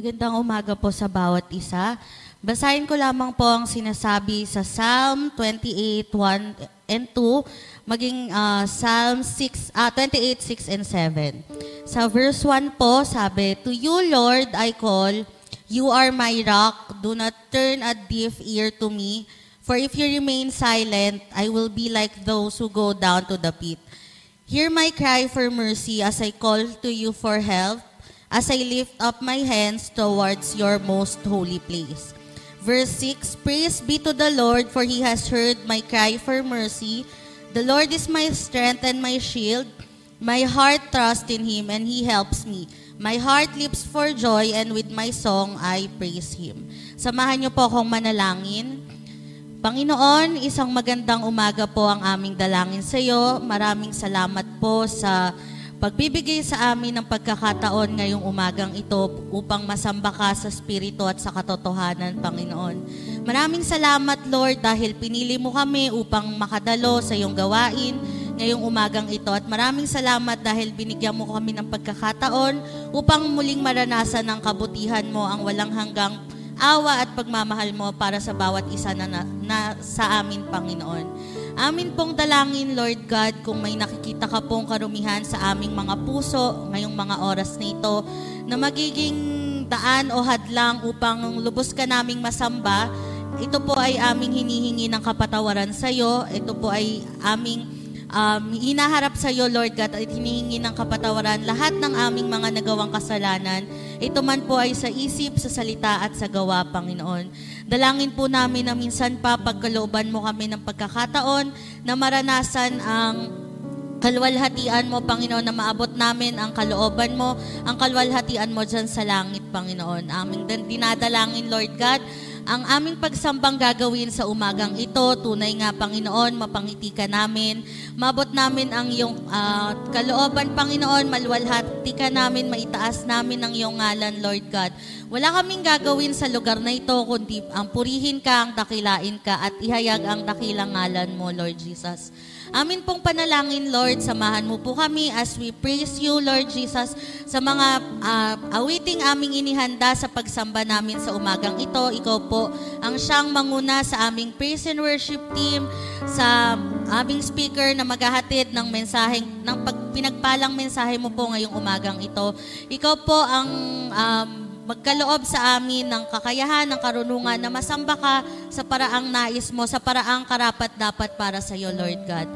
Magandang umaga po sa bawat isa. Basahin ko lamang po ang sinasabi sa Psalm 28, 1 and 2, maging Psalm 28, 6 and 7. Sa verse 1 po, sabi, "To you, Lord, I call, you are my rock, do not turn a deaf ear to me, for if you remain silent, I will be like those who go down to the pit. Hear my cry for mercy as I call to you for help, as I lift up my hands towards your most holy place." Verse 6, "Praise be to the Lord, for he has heard my cry for mercy. The Lord is my strength and my shield. My heart trusts in him, and he helps me. My heart leaps for joy, and with my song I praise him." Samahan niyo po akong manalangin. Panginoon, isang magandang umaga po ang aming dalangin sa iyo. Maraming salamat po sa pagbibigay sa amin ng pagkakataon ngayong umagang ito upang masamba ka sa Espiritu at sa katotohanan, Panginoon. Maraming salamat, Lord, dahil pinili mo kami upang makadalo sa iyong gawain ngayong umagang ito. At maraming salamat dahil binigyan mo kami ng pagkakataon upang muling maranasan ng kabutihan mo, ang walang hanggang awa at pagmamahal mo para sa bawat isa na sa amin, Panginoon. Amin pong dalangin, Lord God, kung may nakikita ka pong karumihan sa aming mga puso ngayong mga oras na ito, na magiging daan o hadlang upang lubos ka naming masamba, ito po ay aming hinihingi ng kapatawaran sa iyo. Ito po ay aming hinaharap sa iyo, Lord God, at hinihingi ng kapatawaran lahat ng aming mga nagawang kasalanan. Ito man po ay sa isip, sa salita at sa gawa, Panginoon. Dalangin po namin na minsan pa pagkalooban mo kami ng pagkakataon na maranasan ang kalwalhatian mo, Panginoon, na maabot namin ang kalooban mo, ang kalwalhatian mo dyan sa langit, Panginoon. Aming dinadalangin, Lord God, ang aming pagsambang gagawin sa umagang ito, tunay nga, Panginoon, mapangiti ka namin, mabot namin ang iyong kalooban, Panginoon, maluwalhati ka namin, maitaas namin ang iyong ngalan, Lord God. Wala kaming gagawin sa lugar na ito, kundi ang purihin ka, ang dakilain ka, at ihayag ang dakilang ngalan mo, Lord Jesus. Amin pong panalangin, Lord, samahan mo po kami as we praise you, Lord Jesus, sa mga awiting aming inihanda sa pagsamba namin sa umagang ito. Ikaw po ang siyang manguna sa aming praise and worship team, sa aming speaker na maghahatid ng mensaheng, ng pinagpalang mensahe mo po ngayong umagang ito. Ikaw po ang magkaloob sa amin ng kakayahan, ng karunungan na masamba ka sa paraang nais mo, sa paraang karapat-dapat para sa iyo, Lord God.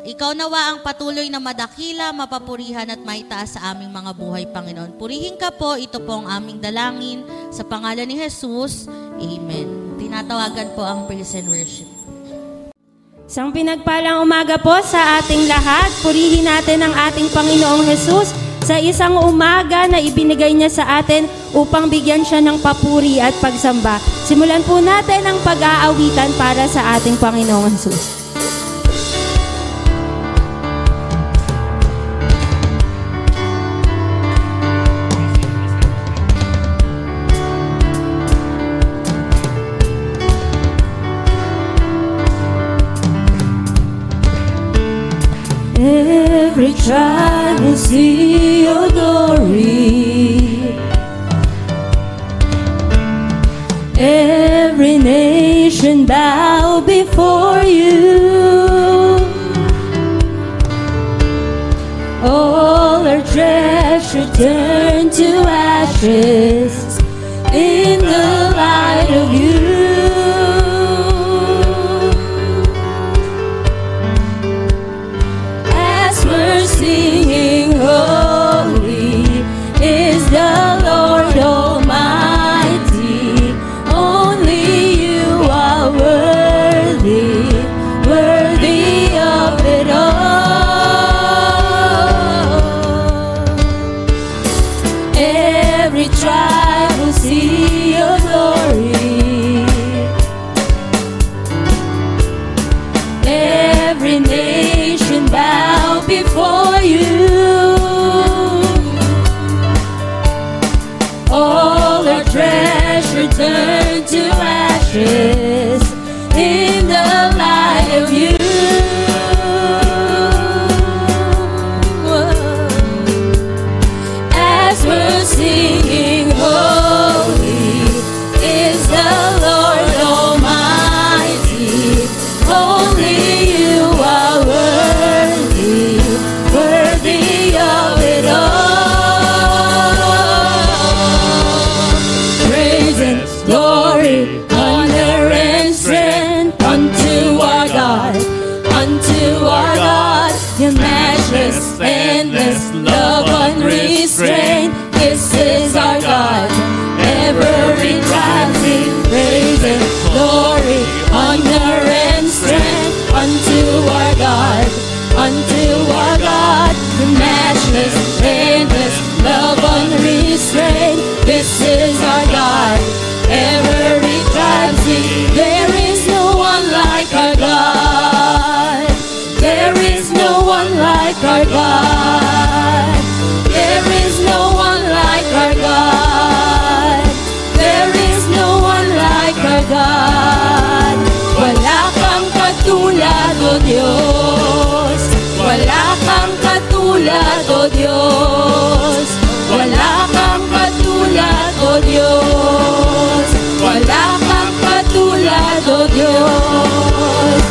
Ikaw nawa ang patuloy na madakila, mapapurihan at maitaas sa aming mga buhay, Panginoon. Purihin ka po, ito po ang aming dalangin. Sa pangalan ni Jesus, Amen. Tinatawagan po ang praise and worship. Isang pinagpalang umaga po sa ating lahat. Purihin natin ang ating Panginoong Jesus sa isang umaga na ibinigay niya sa atin upang bigyan siya ng papuri at pagsamba. Simulan po natin ang pag-aawitan para sa ating Panginoong Jesus. Every tribe will see your glory. Every nation bow before you. All our treasure turn to ashes in the light of you. Singing holy is the Lord Almighty. Only you are worthy, worthy of it all. Every tribe will see your glory. endless love unrestrained. This is our God. Every time we praise and glory, honor and strength unto our God, unto our God. The matchless, endless love unrestrained. This is our God. Every time there is no one like our God. There is no one like our God. There is no one like our God. There is no one like our God. Wala kang katulad, O Diyos. Wala kang katulad, O Diyos. Wala kang katulad, O Diyos. Wala kang katulad, O Diyos.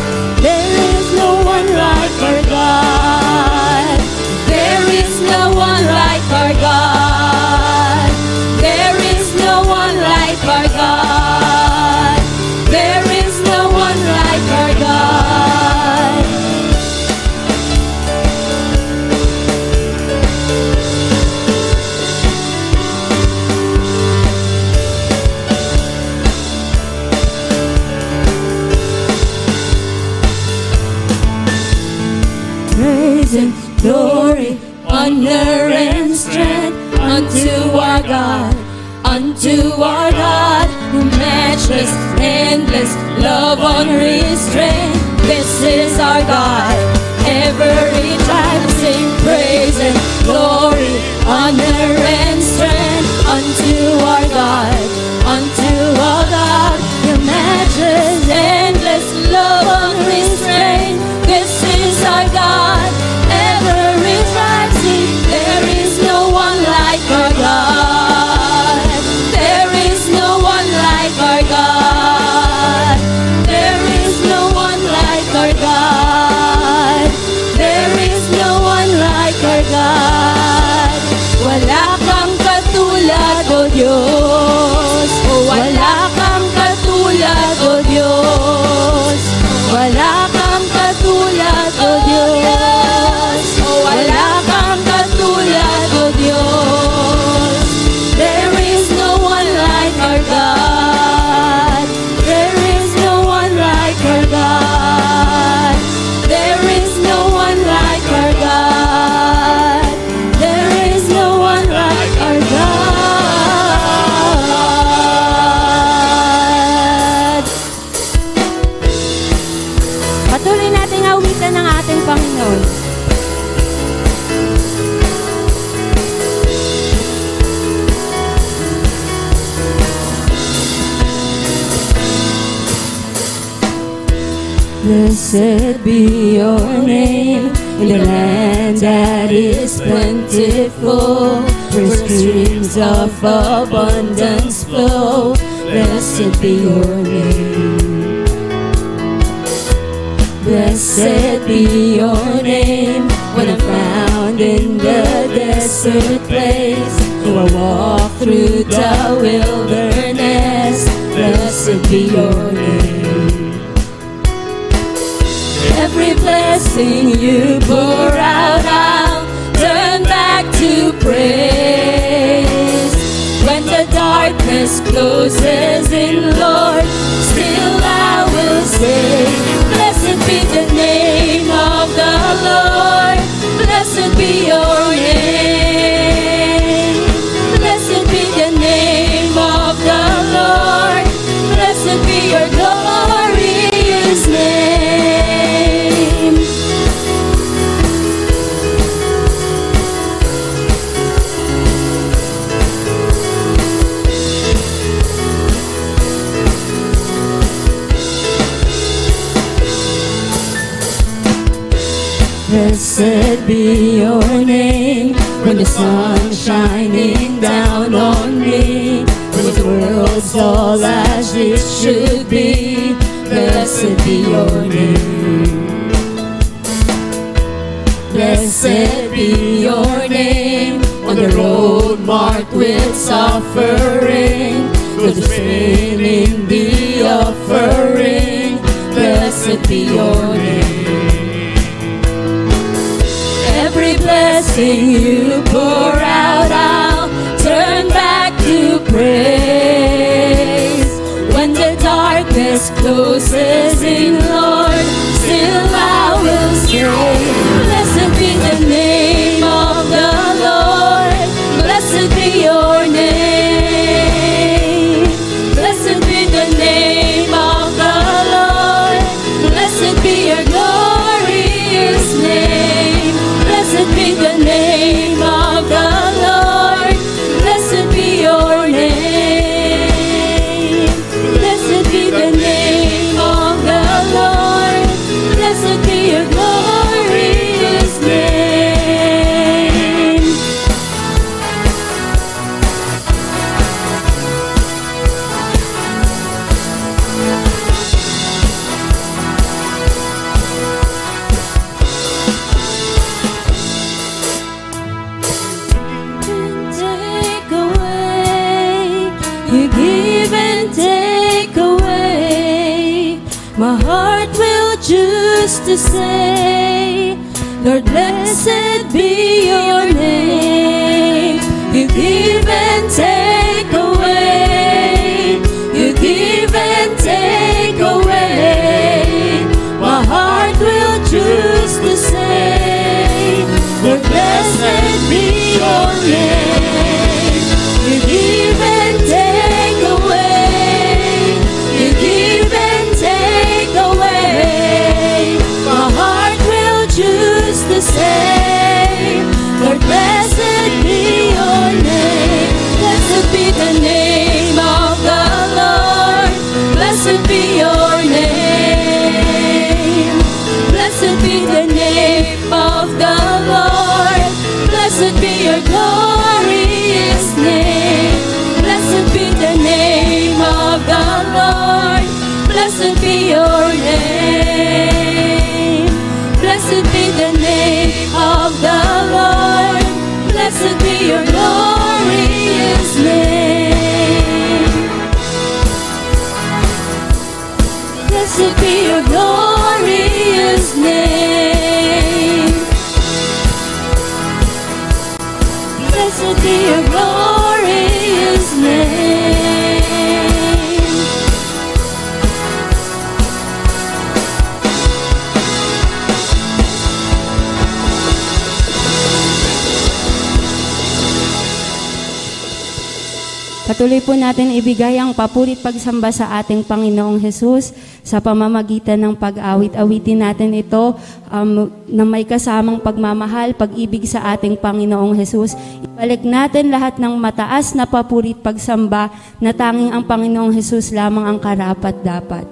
There is no one like our God. There is no one like our God. There is no one like our God. There is no one like our God. Praise and glory, honor and strength unto our God, unto our God, who matchless, endless, love unrestrained. This is our God. Every time sing praise and glory, honor and strength unto our God, unto our God, your matchless, endless, love unrestrained. This is our God. Every time sing, there is no one like our God. There is no one like our God. There is no one like our God. There is no one like our God. Wala kang katulad, O Diyos. Wala kang katulad, O Diyos. Wala kang katulad, O Diyos. Wala kang katulad, O Diyos. There is no one like our God. There is no one like our God. There is no one like our God. There is no one like our God. Patuloy nating awitan ng ating Panginoon. Blessed be your name in the land that is plentiful, where streams of abundance flow. Blessed be your name. Blessed be your name when I'm found in the desert place. Though I walk through the wilderness, blessed be your name. Every blessing you pour out, I'll turn back to praise. When the darkness closes in, Lord, still I will say, blessed be the name of the Lord. Blessed be your name. Blessed be the name of the Lord. Blessed be your glorious name. Blessed be your name when the sun's shining down on me, when the world's all as it should be. Blessed be your name. Blessed be your name on the road marked with suffering, with the sin in the offering. Blessed be your name. Every blessing you pour out, I'll turn back to praise. When the darkness closes in, Lord, still I will say, blessed be the name of the Lord, blessed be your name. Blessed be the name of the Lord, blessed be your glorious name. Blessed be the name of the Lord, blessed be your name. Blessed be the name of the Lord, blessed be your glorious name. Take away, you give and take away. My heart will choose to say, Lord, blessed be your name. You give and take away, you give and take away. My heart will choose to say, Lord, blessed be your name. You give and take away, you give and take away. My heart will choose to say, Lord, blessed be your name. Blessed be the name of the Lord, blessed be your name. Blessed be the name of the Lord, blessed be your glorious name. Blessed be the name of the Lord, blessed be your name. Blessed be the name of the Lord, blessed be your glorious name. Blessed be your glorious name. Blessed be your glorious name. Patuloy po natin ibigay ang papurit pagsamba sa ating Panginoong Hesus sa pamamagitan ng pag-awit-awitin natin ito na may kasamang pagmamahal, pag-ibig sa ating Panginoong Hesus. Ibalik natin lahat ng mataas na papurit pagsamba na tanging ang Panginoong Hesus lamang ang karapat-dapat.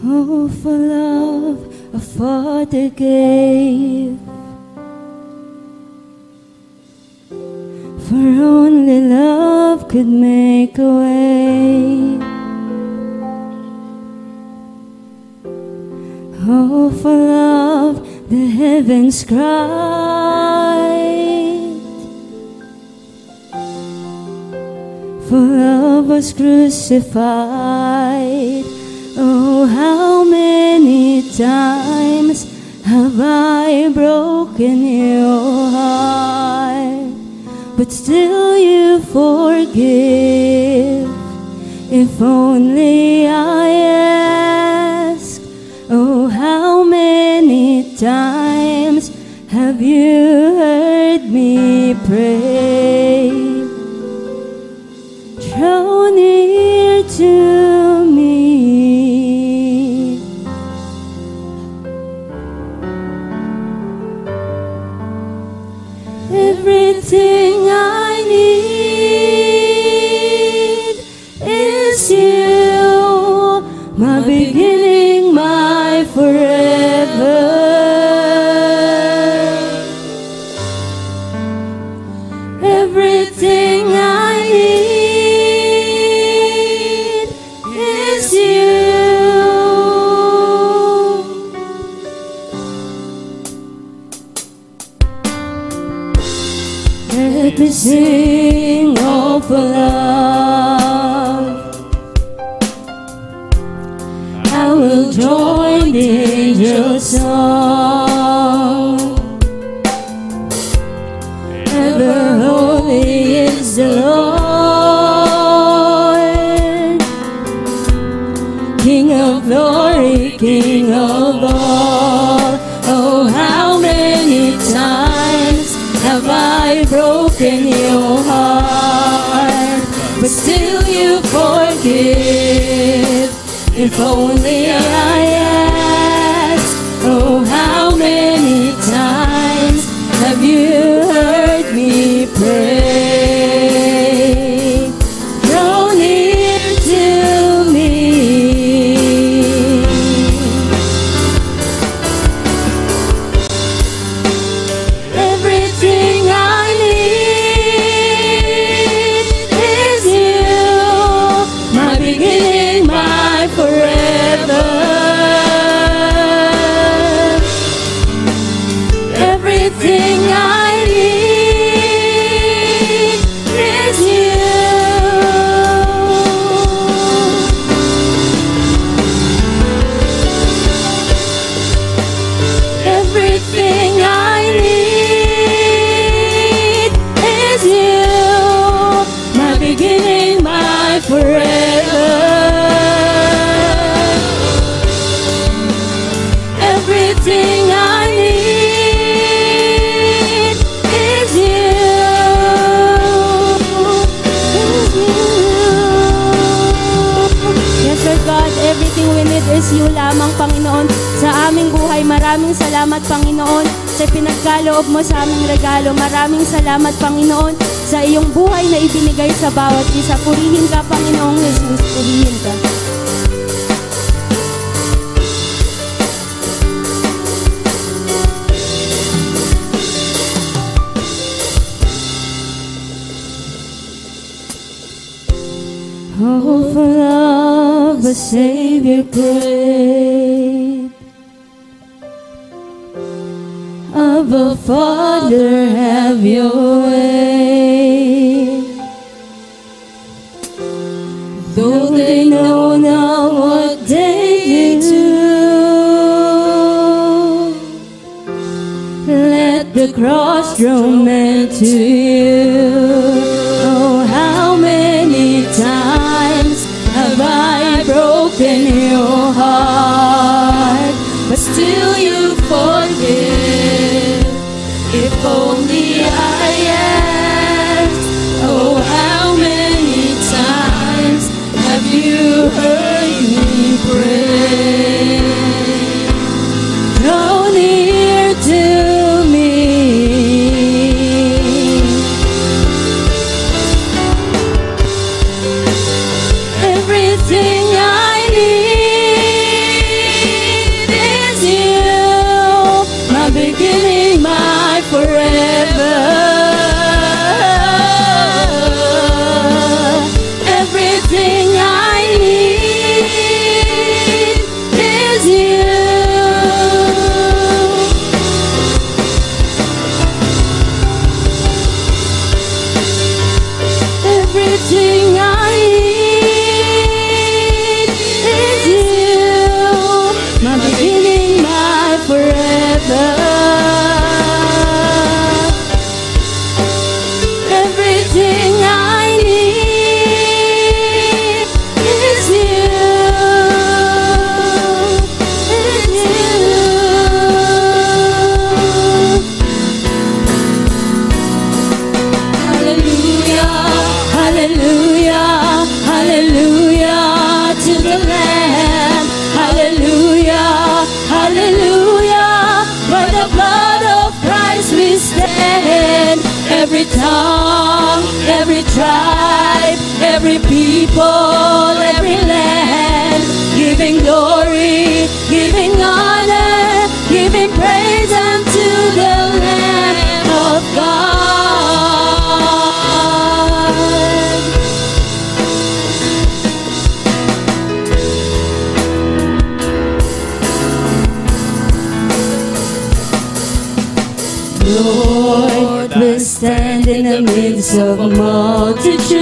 Oh, for love a Father gave, for only love could make a way. Oh, for love the heavens cried, for love was crucified. Oh, how many times have I broken your heart, but still you forgive. If only I ask, oh, how many times have you heard me pray? Draw near to me. Everything I need is you, my beginning, my forever. we sing of love. I will join the angels' song. Ever holy is the Lord, King of glory, King of all. Oh, how many times have I broken your heart, but still you forgive. If only I ask, oh, how many times have you heard me pray? Draw near to me. Everything I need is you, my beginning, my forever. Everything I need is you. Everything I need is you, my beginning, my forever. Everything I need is you. Yes, Lord God, everything we need is you lamang, Panginoon. Sa aming buhay, maraming salamat, Panginoon, sa pinagkaloob mo sa aming regalo. Maraming salamat, Panginoon, sa iyong buhay na ibinigay sa bawat isa. Purihin ka, Panginoong Jesus, purihin ka. Oh, for love, a Savior great, of a Father, have your way. Though they know not what they do, let the cross draw men to you. Oh, how many times have I broken your heart, but still you forgive. If only I asked, oh, how many times have you heard me pray? Draw near to me. Everything I need is you, my beginning, my forever. Everything I need is you. Everything I need is you, my beginning, my forever. Everything I need is you, is you. Hallelujah, hallelujah to the Lamb. Hallelujah, hallelujah. By the blood of Christ we stand. Every tongue, every tribe, every people, every land, giving glory, giving honor, giving praise unto the Lamb of God. Lord, But we stand in the midst of a multitude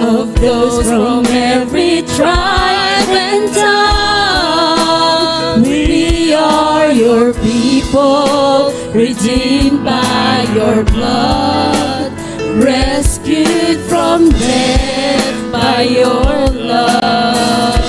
of those from every tribe and tongue. We are your people, redeemed by your blood, rescued from death by your love.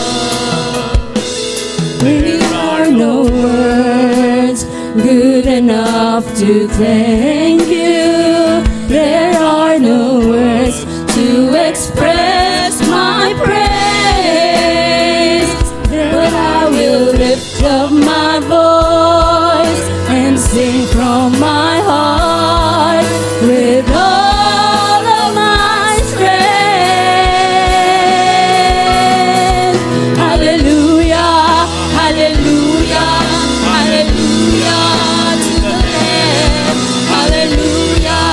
There are no words good enough to thank you. There are no words to express my praise, but I will lift up my voice and sing from my heart with all of my strength. Hallelujah, hallelujah, hallelujah to the Lamb. Hallelujah,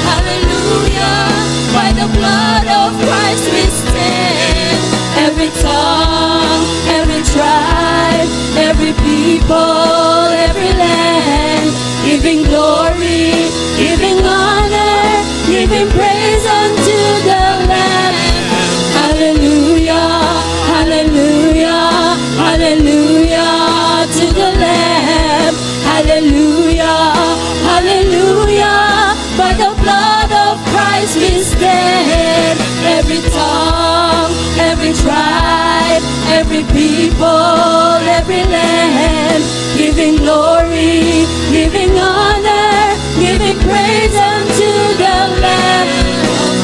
hallelujah. By the blood of Christ we stand. Every tongue, every tribe, every people, every land, giving glory, giving honor, giving praise unto the Lamb. Hallelujah, hallelujah, hallelujah to the Lamb. Hallelujah, hallelujah. By the blood of Christ we stand. Every tongue, every tribe, every people, every land, giving glory, giving honor, giving praise unto the Lamb.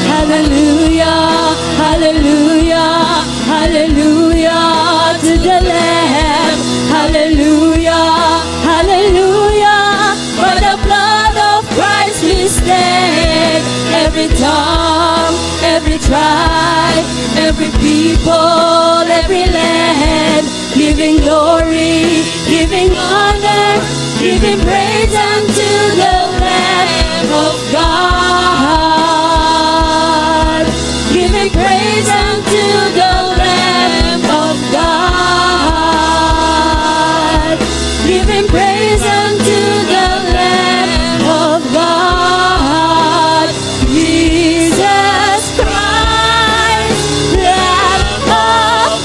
Hallelujah, hallelujah, hallelujah to the Lamb. Hallelujah, hallelujah. By the blood of Christ we stand. Every tongue, every tribe, every people, every land, giving glory, giving honor, giving praise unto the Lamb of God. Giving praise unto the Lamb of God. Giving praise unto the Lamb of God. Jesus Christ, Lamb of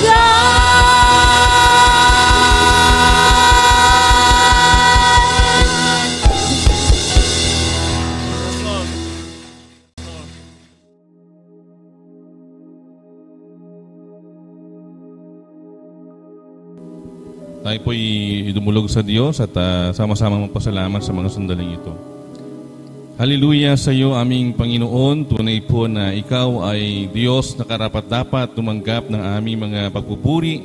Tayo po'y dumulog sa Diyos at sama-sama magpasalamat sa mga sandaling ito. Hallelujah sa iyo, aming Panginoon. Tunay po na Ikaw ay Diyos na karapat-dapat tumanggap ng aming mga pagpupuri,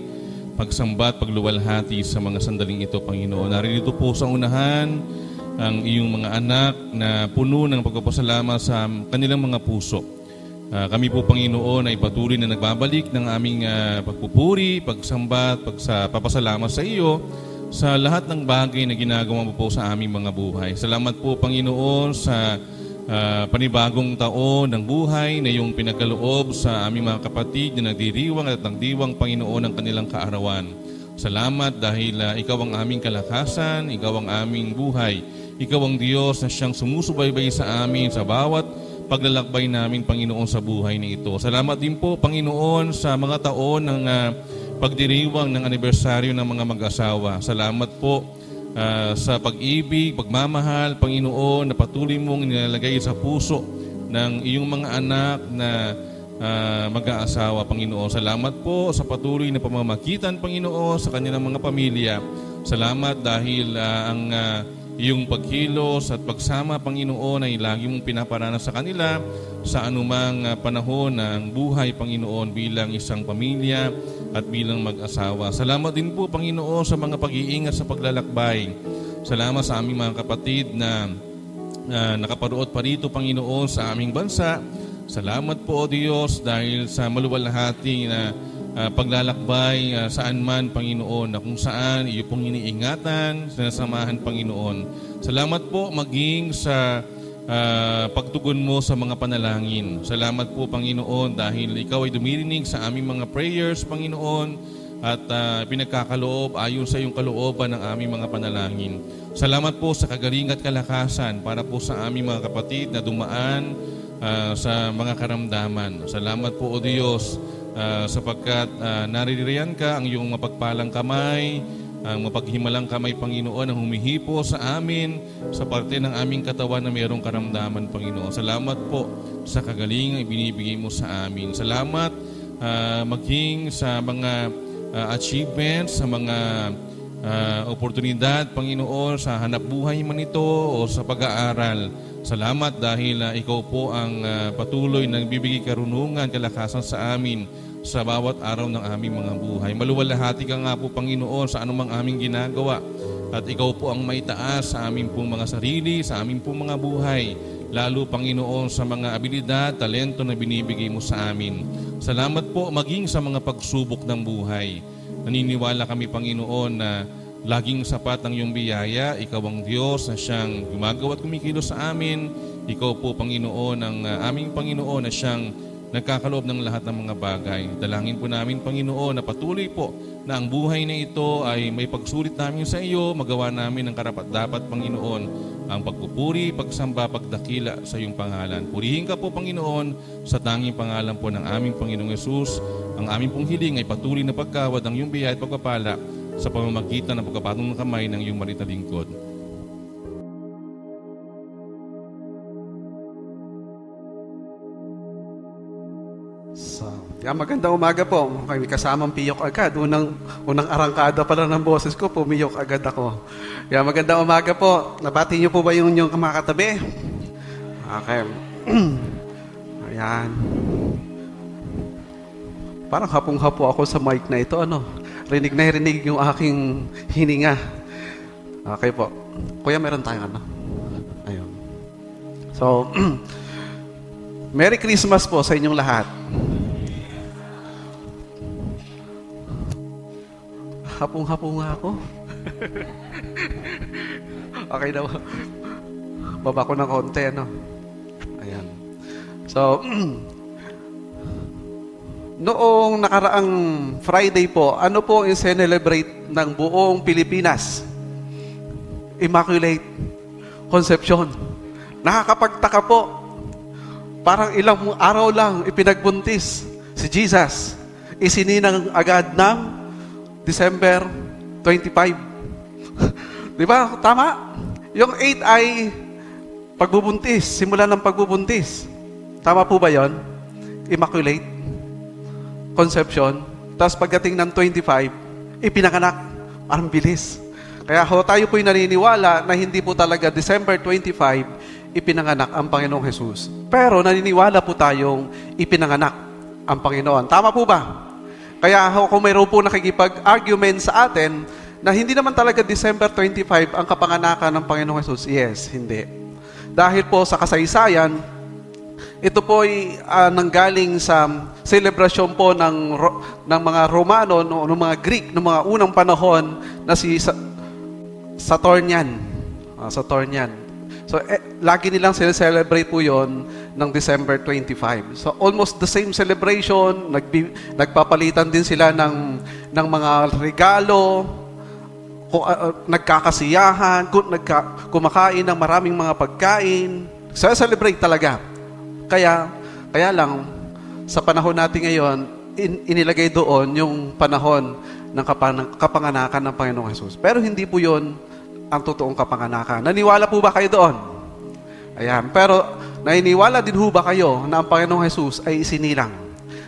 pagsambat, pagluwalhati sa mga sandaling ito, Panginoon. Naririto po sa unahan ang iyong mga anak na puno ng pagpapasalamat sa kanilang mga puso. Kami po, Panginoon, ay patuloy na nagbabalik ng aming pagpupuri, pagsambat, papasalamat sa iyo sa lahat ng bagay na ginagawa mo po sa aming mga buhay. Salamat po, Panginoon, sa panibagong taon ng buhay na iyong pinagkaloob sa aming mga kapatid na nagdiriwang at nagdiwang, Panginoon, ng kanilang kaarawan. Salamat dahil ikaw ang aming kalakasan, ikaw ang aming buhay. Ikaw ang Diyos na siyang sumusubaybay sa amin sa bawat paglalakbay namin, Panginoon, sa buhay na ito. Salamat din po, Panginoon, sa mga taon ng pagdiriwang ng anibersaryo ng mga mag-asawa. Salamat po sa pag-ibig, pagmamahal, Panginoon, na patuloy mong nilalagay sa puso ng iyong mga anak na mag-aasawa, Panginoon. Salamat po sa patuloy na pamamagitan, Panginoon, sa kanilang mga pamilya. Salamat dahil ang iyong pagkilos at pagsama, Panginoon, ay lagi mong pinaparana sa kanila sa anumang panahon ng buhay, Panginoon, bilang isang pamilya at bilang mag-asawa. Salamat din po, Panginoon, sa mga pag-iingat sa paglalakbay. Salamat sa aming mga kapatid na nakaparoot pa rito, Panginoon, sa aming bansa. Salamat po, O Diyos, dahil sa maluwalhati na paglalakbay saan man, Panginoon, na kung saan iyo pong iniingatan, sinasamahan, Panginoon. Salamat po maging sa pagtugon mo sa mga panalangin. Salamat po, Panginoon, dahil ikaw ay dumirinig sa aming mga prayers, Panginoon, at pinagkakaloob ayon sa iyong kalooban ng aming mga panalangin. Salamat po sa kagalingan at kalakasan para po sa aming mga kapatid na dumaan sa mga karamdaman. Salamat po, O Diyos, sapagkat naririyan ka ang iyong mapagpalang kamay, ang mapaghimalang kamay, Panginoon, ang humihipo sa amin sa parte ng aming katawan na mayroong karamdaman, Panginoon. Salamat po sa kagalingang ibinibigay mo sa amin. Salamat maging sa mga achievements, sa mga oportunidad, Panginoon, sa hanap buhay man ito o sa pag-aaral. Salamat dahil ikaw po ang patuloy na nagbibigay karunungan, kalakasan sa amin sa bawat araw ng aming mga buhay. Maluwalhati ka nga po, Panginoon, sa anumang aming ginagawa. At ikaw po ang maitaas sa aming pong mga sarili, sa aming pong mga buhay. Lalo, Panginoon, sa mga abilidad, talento na binibigay mo sa amin. Salamat po maging sa mga pagsubok ng buhay. Naniniwala kami, Panginoon, na laging sapat ang iyong biyaya. Ikaw ang Diyos na siyang gumagawa at kumikilos sa amin. Ikaw po, Panginoon, ang aming Panginoon na siyang nagkakaloob ng lahat ng mga bagay. Dalangin po namin, Panginoon, na patuloy po na ang buhay na ito ay may pagsulit namin sa iyo, magawa namin ang karapat-dapat, Panginoon, ang pagpupuri, pagsamba, pagdakila sa iyong pangalan. Purihin ka po, Panginoon, sa tanging pangalan po ng aming Panginoong Hesus. Ang aming pong hiling ay patuloy na pagkawad ng iyong biyaya at pagpapala sa pamamagitan ng pagkapatong ng kamay ng iyong malit na lingkod. Magandang umaga po. May kasamang piyok agad. Unang arangkada pala ng boses ko, pumiyok agad ako. Magandang umaga po. Nabati niyo po ba yung mga katabi? Okay. Ayan. Parang hapong-hapo ako sa mic na ito. Rinig na rinig yung aking hininga. Okay po. Kuya, meron tayong Ayun. So, Merry Christmas po sa inyong lahat. Hapong-hapo nga ako. Okay daw. Baba ko ng konti, Ayan. So, noong nakaraang Friday po, ano po yung celebrate ng buong Pilipinas? Immaculate Conception. Nakakapagtaka po. Parang ilang araw lang ipinagbuntis si Jesus. Isininang agad ng December 25. Di ba? Tama? Yung 8 ay pagbubuntis, simula ng pagbubuntis. Tama po ba yon? Immaculate Conception. Tapos pagdating ng 25, ipinanganak. Parang bilis. Kaya tayo po'y naniniwala na hindi po talaga December 25, ipinanganak ang Panginoong Hesus. Pero naniniwala po tayong ipinanganak ang Panginoon. Tama po ba? Kaya kung mayroon po nakikipag-argument sa atin na hindi naman talaga December 25 ang kapanganakan ng Panginoong Hesus, yes, hindi. Dahil po sa kasaysayan, ito po ay nanggaling sa selebrasyon po ng mga Romano, ng mga Greek, ng mga unang panahon na si Saturnian. Saturnian. So, lagi nilang celebrate po yon ng December 25. So, almost the same celebration. Nagpapalitan din sila ng mga regalo, nagkakasiyahan, kumakain ng maraming mga pagkain. So, celebrate talaga. Kaya lang, sa panahon natin ngayon, inilagay doon yung panahon ng kapanganakan ng Panginoong Hesus. Pero hindi po yon ang totoong kapanganakan. Naniwala po ba kayo doon? Ayan. Pero naniniwala din ho ba kayo na ang Panginoong Hesus ay isinilang?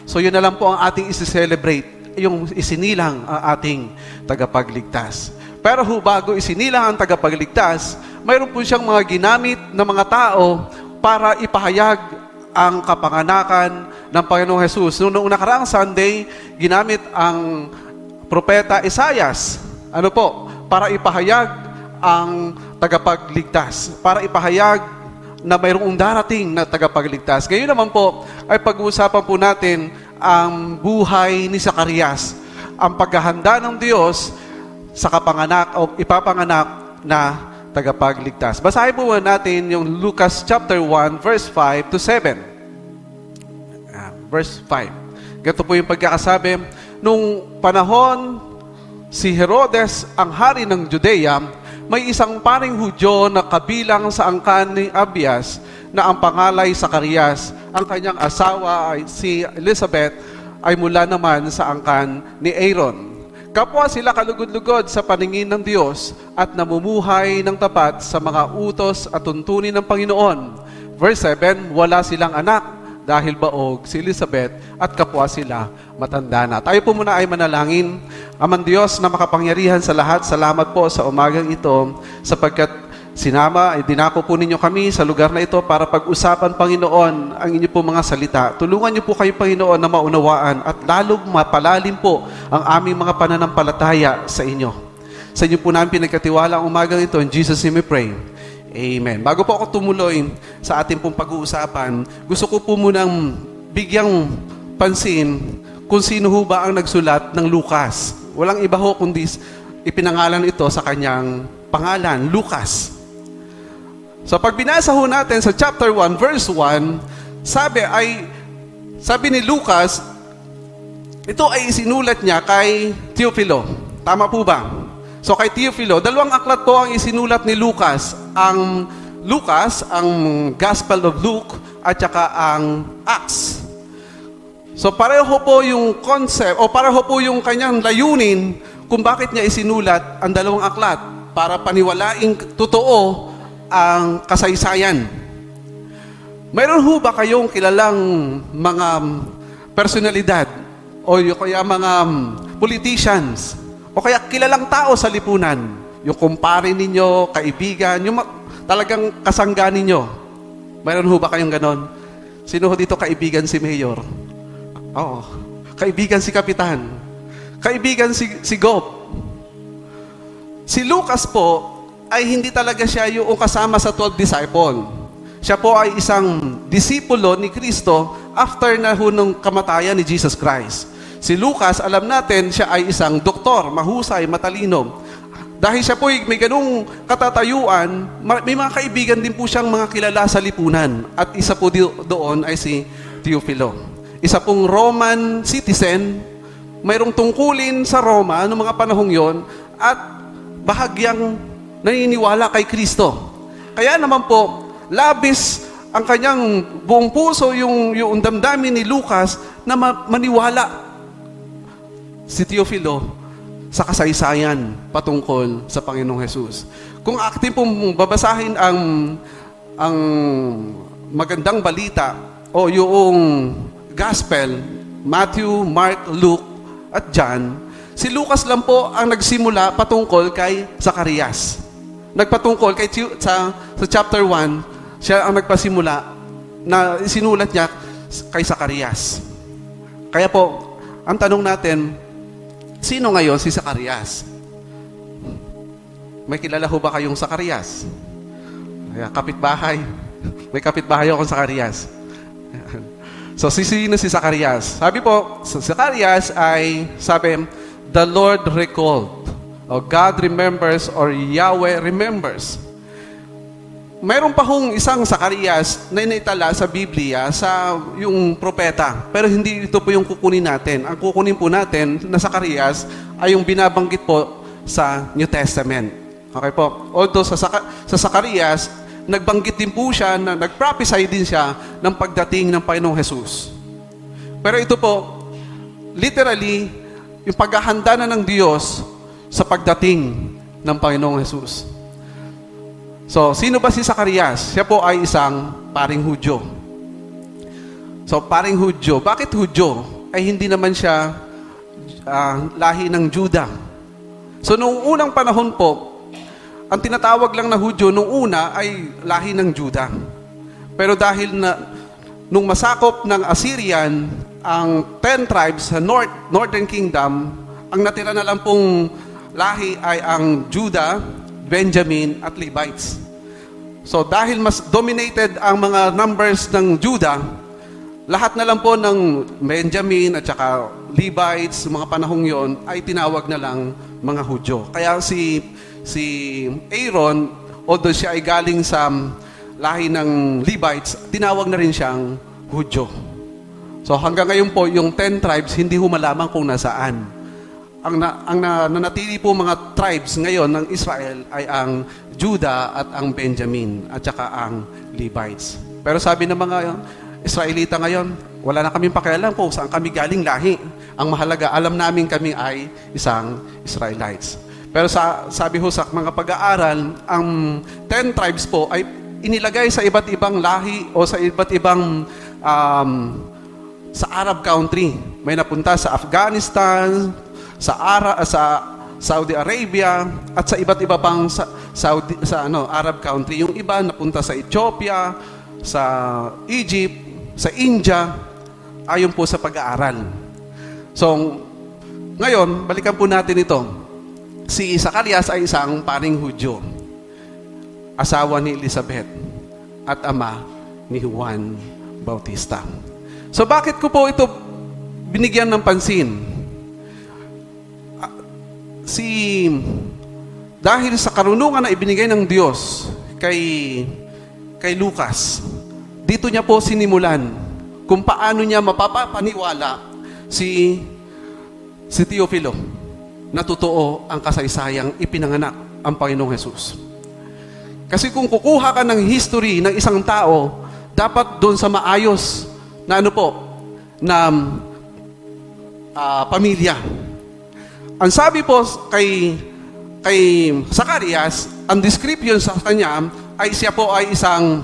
So yun na lang po ang ating isi-celebrate, yung isinilang ang ating tagapagligtas. Pero ho, bago isinilang ang tagapagligtas, mayroon po siyang mga ginamit na mga tao para ipahayag ang kapanganakan ng Panginoong Hesus. Noong nakaraang Sunday, ginamit ang propeta Isaias. Ano po? Para ipahayag ang tagapagligtas. Para ipahayag na mayroong darating na tagapagligtas. Ngayon naman po, ay pag-uusapan po natin ang buhay ni Zacarias. Ang paghahanda ng Diyos sa kapanganak o ipapanganak na tagapagligtas. Basahin po natin yung Lucas chapter 1, verse 5 to 7. Verse 5. Ganito po yung pagkakasabi, nung panahon si Herodes ang hari ng Judea, may isang paring Hudyo na kabilang sa angkan ni Abias na ang pangalay Zacarias. Ang kanyang asawa ay si Elizabeth ay mula naman sa angkan ni Aaron. Kapwa sila kalugod-lugod sa paningin ng Diyos at namumuhay ng tapat sa mga utos at tuntunin ng Panginoon. Verse 7, wala silang anak dahil baog si Elizabeth at kapwa sila matanda na. Tayo po muna ay manalangin. Amang Diyos na makapangyarihan sa lahat, salamat po sa umagang ito sapagkat dinako po ninyo kami sa lugar na ito para pag-usapan, Panginoon, ang inyo po mga salita. Tulungan niyo po kayo, Panginoon, na maunawaan at lalong mapalalim po ang aming mga pananampalataya sa inyo. Sa inyo po namin pinagkatiwala ang umagang ito. In Jesus' name we pray. Amen. Bago po ako tumuloy sa ating pong pag-uusapan, gusto ko po munang bigyang pansin kung sino ho ba ang nagsulat ng Lucas. Walang iba ho kundi ipinangalan ito sa kanyang pangalan, Lucas. So pag binasa ho natin sa chapter 1, verse 1, sabi ni Lucas, ito ay isinulat niya kay Teofilo. Tama po ba? So kay Teofilo, dalawang aklat po ang isinulat ni Lucas. Ang Lucas, ang Gospel of Luke, at saka ang Acts. So pareho po yung concept, o pareho po yung kanyang layunin kung bakit niya isinulat ang dalawang aklat para paniwalaing totoo ang kasaysayan. Mayroon ho ba kayong kilalang mga personalidad o kaya mga politicians o kaya kilalang tao sa lipunan? Yung kumpare ninyo, kaibigan, yung talagang kasangga ninyo. Mayroon ho ba kayong ganon? Sino ho dito kaibigan si Mayor? Oo. Kaibigan si Kapitan. Kaibigan si Gop. Si Lucas po ay hindi talaga siya yung kasama sa 12 disciple. Siya po ay isang disipulo ni Kristo after na ho nung kamatayan ni Jesus Christ. Si Lucas, alam natin, siya ay isang doktor, mahusay, matalino. Dahil siya po may ganung katatayuan, may mga kaibigan din po siyang mga kilala sa lipunan. At isa po doon ay si Teofilo. Isa pong Roman citizen, mayroong tungkulin sa Roma noong mga panahong yon at bahagyang naniniwala kay Kristo. Kaya naman po, labis ang kanyang buong puso, yung damdamin ni Lucas na maniwala si Teofilo sa kasaysayan patungkol sa Panginoong Jesus. Kung atin pong babasahin ang magandang balita o yung Gospel, Matthew, Mark, Luke, at John, si Lucas lang po ang nagsimula patungkol kay Zacarias. Nagpatungkol sa chapter 1, siya ang nagpasimula na sinulat niya kay Zacarias. Kaya po, ang tanong natin, sino ngayon si Zacarias? May kilala ho ba kayong Zacarias? Kapitbahay. May kapitbahay akong Zacarias. So, sino si Zacarias? Sabi po, Zacarias ay, the Lord recalled, o God remembers, or Yahweh remembers. Mayroon pa hong isang Zacarias na inaitala sa Biblia sa yung propeta. Pero hindi ito po yung kukunin natin. Ang kukunin po natin na Zacarias ay yung binabanggit po sa New Testament. Okay po? Although sa Zacarias, nagbanggit din po siya, na nag-prophesy din siya ng pagdating ng Panginoong Jesus. Pero ito po, literally, yung paghahanda na ng Diyos sa pagdating ng Panginoong Jesus. So, sino ba si Zacarias? Siya po ay isang paring Hudyo. So, paring Hudyo. Bakit Hudyo? Ay hindi naman siya lahi ng Juda. So, noong unang panahon po, ang tinatawag lang na Hudyo noong una ay lahi ng Juda. Pero dahil nung masakop ng Assyrian ang 10 tribes sa Northern Kingdom, ang natira na lang pong lahi ay ang Judah, Benjamin, at Levites. So dahil mas dominated ang mga numbers ng Judah, lahat na lang po ng Benjamin at saka Levites, mga panahong yon ay tinawag na lang mga Hudyo. Kaya si Aaron, although siya ay galing sa lahi ng Levites, tinawag na rin siyang Hudyo. So hanggang ngayon po, yung 10 tribes, hindi ho malaman kung nasaan. Ang nanatili po mga tribes ngayon ng Israel ay ang Judah at ang Benjamin at saka ang Levites. Pero sabi ng mga Israelita ngayon, wala na kaming pakialam kung saan kami galing lahi. Ang mahalaga, alam namin kami ay isang Israelites. Pero sabi ho sa mga pag-aaral, ang 10 tribes po ay inilagay sa iba't ibang lahi o sa iba't ibang sa Arab country. May napunta sa Afghanistan, sa Saudi Arabia, at sa iba't iba pang Arab country. Yung iba napunta sa Ethiopia, sa Egypt, sa India, ayon po sa pag-aaral. So, ngayon, balikan po natin ito. Si Zacarias ay isang paring Hudyo, asawa ni Elizabeth, at ama ni Juan Bautista. So, bakit ko po ito binigyan ng pansin? Dahil sa karunungan na ibinigay ng Diyos kay Lucas, dito niya po sinimulan kung paano niya mapapaniwala si Teofilo na totoo ang kasaysayang ipinanganak ang Panginoong Hesus. Kasi kung kukuha ka ng history ng isang tao, dapat doon sa maayos na pamilya. Ang sabi po kay Zacarias, ang description sa kanya ay siya po ay isang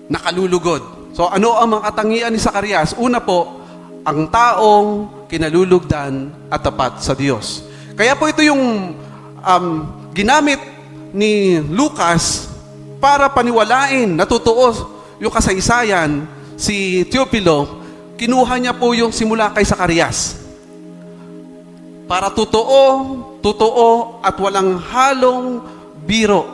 nakalulugod. So ano ang mga katangian ni Zacarias? Una po, ang taong kinalulugdan at tapat sa Diyos. Kaya po ito yung ginamit ni Lucas para paniwalain na totoo yung kasaysayan. Si Teofilo, kinuha niya po yung simula kay Zacarias. Para totoo at walang halong biro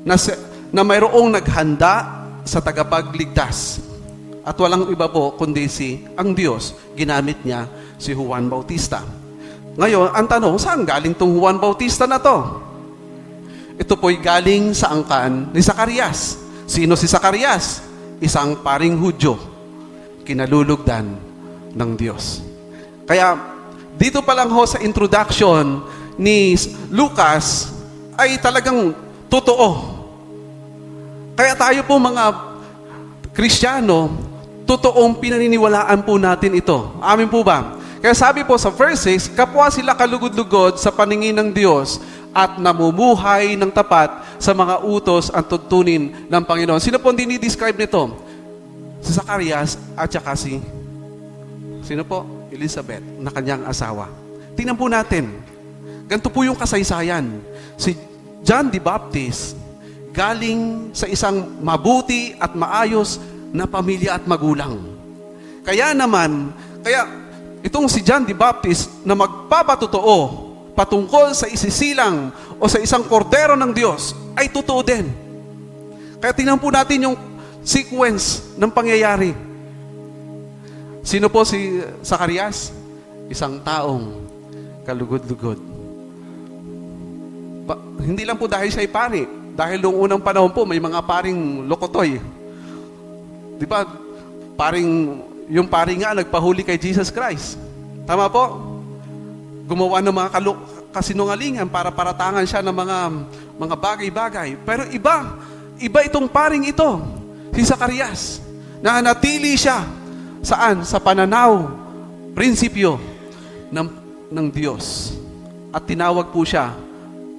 na mayroong naghanda sa tagapagligtas. At walang iba po kundi ang Diyos, ginamit niya si Juan Bautista. Ngayon, ang tanong, saan galing tong Juan Bautista na to? Ito po'y galing sa angkan ni Zacarias. Sino si Zacarias? Isang paring Hudyo, kinalulugdan ng Diyos. Kaya, dito pa lang ho sa introduction ni Lucas ay talagang totoo. Kaya tayo po mga Kristiyano, totoong pinaniniwalaan po natin ito. Amin po ba? Kaya sabi po sa verse 6, kapwa sila kalugod-lugod sa paningin ng Diyos at namumuhay ng tapat sa mga utos at tuntunin ng Panginoon. Sino po hindi describe nito? Si Zacarias at saka sino po? Elizabeth, na kanyang asawa. Tingnan po natin. Ganito po yung kasaysayan. Si John the Baptist, galing sa isang mabuti at maayos na pamilya at magulang. Kaya itong si John the Baptist na magpapatotoo patungkol sa isisilang o sa isang kordero ng Diyos ay totoo din. Kaya tingnan po natin yung sequence ng pangyayari. Sino po si Zacarias? Isang taong kalugod-lugod. Hindi lang po dahil siya ay pari. Dahil noong unang panahon po, may mga paring lokotoy. Di ba? Yung pari nga nagpahuli kay Jesus Christ. Tama po? Gumawa ng mga kasinungalingan para paratangan siya ng mga bagay-bagay. Pero iba itong paring ito, si Zacarias, na natili siya. Saan? Sa pananaw, prinsipyo ng Diyos. At tinawag po siya,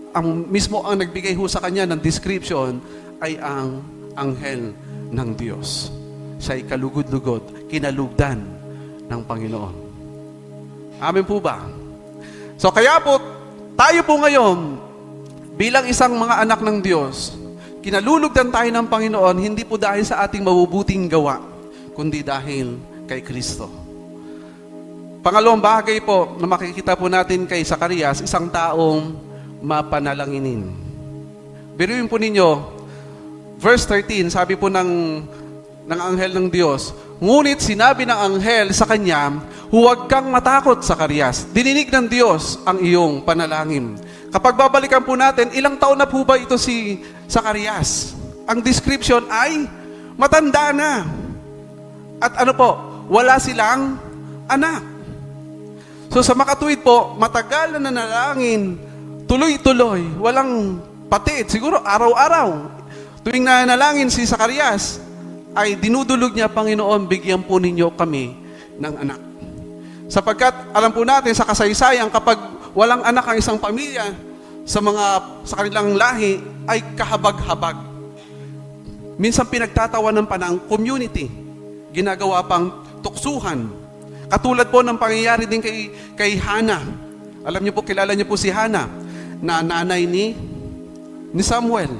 ang nagbigay ho sa kanya ng description ay ang anghel ng Diyos. Siya ay kalugod-lugod, kinalugdan ng Panginoon. Amen po ba? So kaya po, tayo po ngayon, bilang isang mga anak ng Diyos, kinalulugdan tayo ng Panginoon, hindi po dahil sa ating mabubuting gawa, kundi dahil kay Kristo. Pangalawang bagay po na makikita po natin kay Zacarias, isang taong mapanalanginin. Biruin po ninyo, verse 13, sabi po ng anghel ng Diyos, ngunit sinabi ng anghel sa kanya, huwag kang matakot, Zacarias. Dininig ng Diyos ang iyong panalangin. Kapag babalikan po natin, ilang taon na po ba ito si Zacarias? Ang description ay matanda na. At ano po, wala silang anak. So sa makatuwid po, matagal na nanalangin, tuloy-tuloy, walang patid, siguro araw-araw. Tuwing nanalangin si Zacarias, ay dinudulog niya, Panginoon, bigyan po ninyo kami ng anak. Sapagkat alam po natin sa kasaysayan, kapag walang anak ang isang pamilya, sa kanilang lahi, ay kahabag-habag. Minsan pinagtatawanan pa ng community, ginagawa pang tuksuhan. Katulad po ng pangyayari din kay Hannah. Alam niyo po, kilala niyo po si Hannah, na nanay ni Samuel.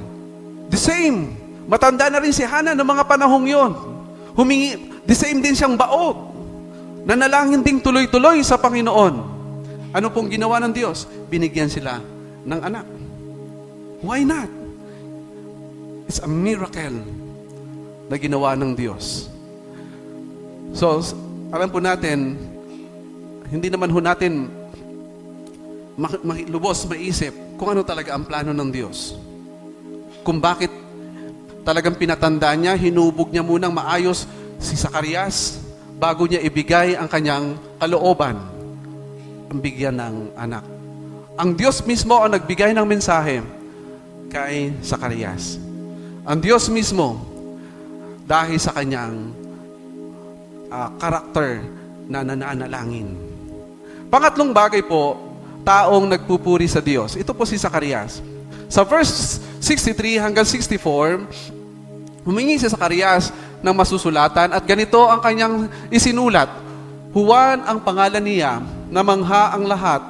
The same. Matanda na rin si Hannah ng mga panahong yon. The same din siyang baog. Nanalangin ding tuloy-tuloy sa Panginoon. Ano pong ginawa ng Diyos? Binigyan sila ng anak. Why not? It's a miracle na ginawa ng Diyos. So, alam po natin, hindi naman ho natin lubos maisip kung ano talaga ang plano ng Diyos. Kung bakit talagang pinatanda niya, hinubog niya munang maayos si Zacarias bago niya ibigay ang kanyang kalooban, ang bigyan ng anak. Ang Diyos mismo ang nagbigay ng mensahe kay Zacarias. Ang Diyos mismo, dahil sa kanyang karakter na nananalangin. Pangatlong bagay po, taong nagpupuri sa Diyos. Ito po si Zacarias. Sa verse 63 hanggang 64, humingi si Zacarias ng masusulatan at ganito ang kanyang isinulat. Juan ang pangalan niya, namangha ang lahat.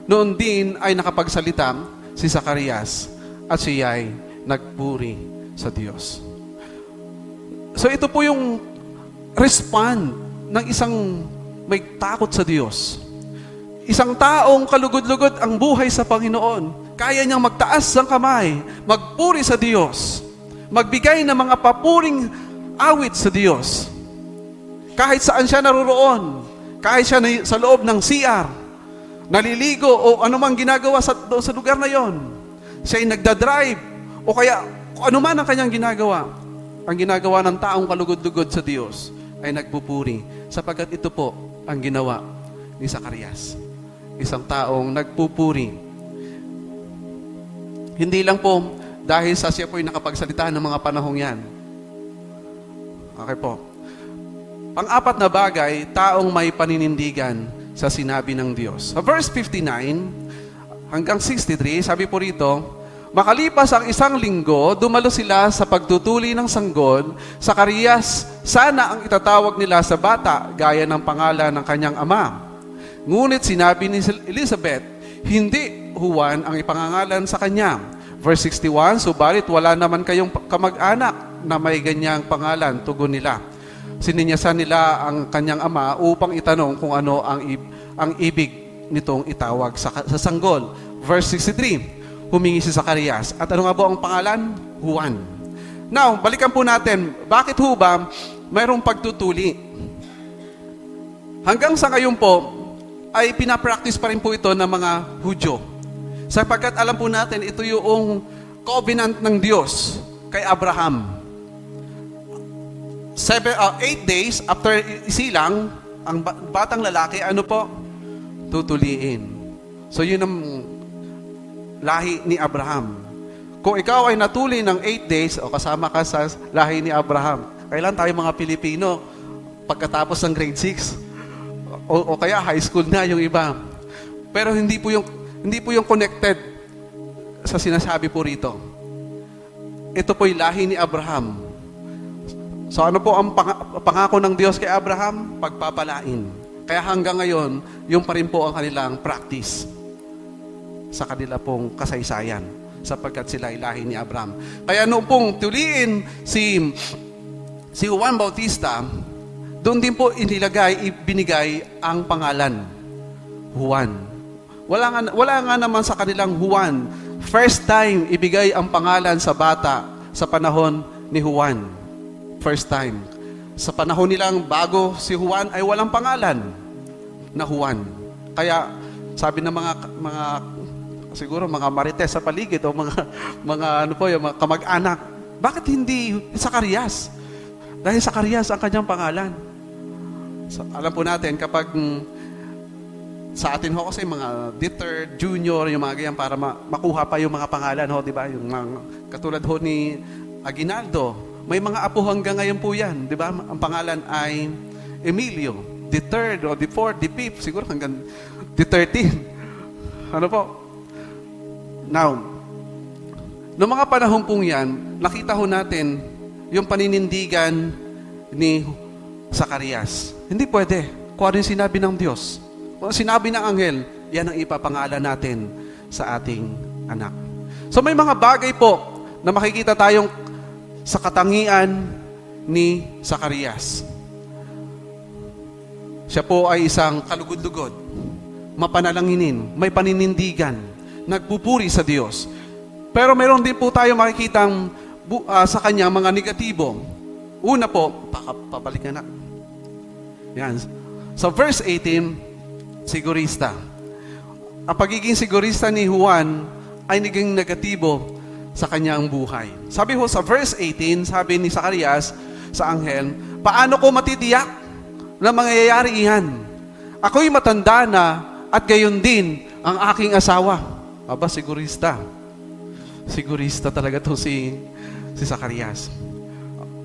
Noon din ay nakapagsalita si Zacarias at siya ay nagpuri sa Diyos. So ito po yung respond ng isang may takot sa Diyos. Isang taong kalugod-lugod ang buhay sa Panginoon. Kaya niyang magtaas ng kamay, magpuri sa Diyos, magbigay ng mga papuring awit sa Diyos. Kahit saan siya naroroon, kahit siya sa loob ng CR, naliligo o anumang ginagawa sa lugar na yon, siya ay nagdadrive o kaya kung ano man ang kanyang ginagawa, ang ginagawa ng taong kalugod-lugod sa Diyos ay nagpupuri, sapagkat ito po ang ginawa ni Zacarias. Isang taong nagpupuri. Hindi lang po dahil sa siya po ay nakapagsalita ng mga panahong yan. Okay po. Pang-apat na bagay, taong may paninindigan sa sinabi ng Diyos. Sa verse 59 hanggang 63, sabi po rito, makalipas ang isang linggo, dumalo sila sa pagtutuli ng sanggol. Zacarias, sana ang itatawag nila sa bata, gaya ng pangalan ng kanyang ama. Ngunit sinabi ni Elizabeth, hindi Juan ang ipangangalan sa kanya. Verse 61, subalit wala naman kayong kamag-anak na may ganyang pangalan, tugon nila. Sininyasan nila ang kanyang ama upang itanong kung ano ang ibig nitong itawag sa sanggol. Verse 63, humingi si Zacarias. At ano nga po ang pangalan? Juan. Now, balikan po natin, bakit ho ba mayroong pagtutuli? Hanggang sa ngayon po, ay pinapractice pa rin po ito ng mga Hudyo. Sapagkat alam po natin, ito yung covenant ng Diyos kay Abraham. 8 days after isilang, ang batang lalaki, ano po? Tutuliin. So yun ang lahi ni Abraham. Kung ikaw ay natuli ng 8 days, o kasama ka sa lahi ni Abraham, kailan tayo mga Pilipino, pagkatapos ng grade 6, o kaya high school na yung iba. Pero hindi po yung connected sa sinasabi po rito. Ito po yung lahi ni Abraham. So ano po ang pangako ng Diyos kay Abraham? Pagpapalain. Kaya hanggang ngayon, yung pa rin po ang kanilang practice sa kanila pong kasaysayan, sapagkat sila ay lahi ni Abraham. Kaya noong pong tuliin si Juan Bautista, doon din po ibinigay ang pangalan, Juan. Wala nga naman sa kanilang Juan. First time ibigay ang pangalan sa bata sa panahon ni Juan. First time. Sa panahon nilang bago si Juan ay walang pangalan na Juan. Kaya sabi ng mga siguro mga marites sa paligid o mga kamag-anak, bakit hindi Zacarias? Dahil Zacarias ang kanyang pangalan. alam po natin, kapag sa atin ho kasi mga third, junior, yung mga ganyan, para makuha pa yung mga pangalan ho, di ba? Yung mga, katulad ho ni Aguinaldo, may mga apo hanggang ngayon po yan, di ba? Ang pangalan ay Emilio, the third, o the fourth, the fifth, siguro hanggang the 13. Ano po? Now, noong mga panahon pong yan, nakita ho natin yung paninindigan ni Zacarias. Hindi pwede. Kung ano yung sinabi ng Diyos. Kung sinabi ng anghel, yan ang ipapangalan natin sa ating anak. So may mga bagay po na makikita tayong sa katangian ni Zacarias. Siya po ay isang kalugod-lugod, mapanalanginin, may paninindigan, nagpupuri sa Diyos. Pero meron din po tayo makikitang sa kanya mga negatibo. Una po, papalik na. Yan. Sa verse 18, sigurista. Ang pagiging sigurista ni Juan ay naging negatibo sa kanyang buhay. Sabi ho sa verse 18, sabi ni Zacarias sa anghel, paano ko matitiyak na mangyayari iyan? Ako'y matanda na at gayon din ang aking asawa. Aba, sigurista. Sigurista talaga to si Zacarias.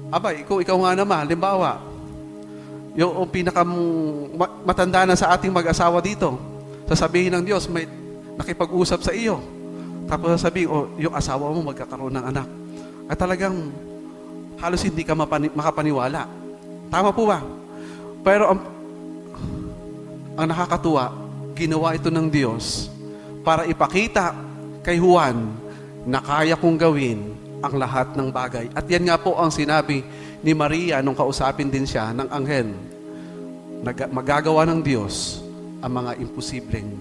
Aba, ikaw nga naman, halimbawa, yung matanda na sa ating mag-asawa dito, sasabihin ng Diyos, may nakipag-usap sa iyo. Tapos sasabihin, yung asawa mo magkakaroon ng anak. At talagang halos hindi ka makapaniwala. Tama po ba? Pero ang nakakatuwa, ginawa ito ng Diyos para ipakita kay Juan na kaya kong gawin ang lahat ng bagay. At yan nga po ang sinabi ni Maria nung kausapin din siya ng anghel. Magagawa ng Diyos ang mga imposibleng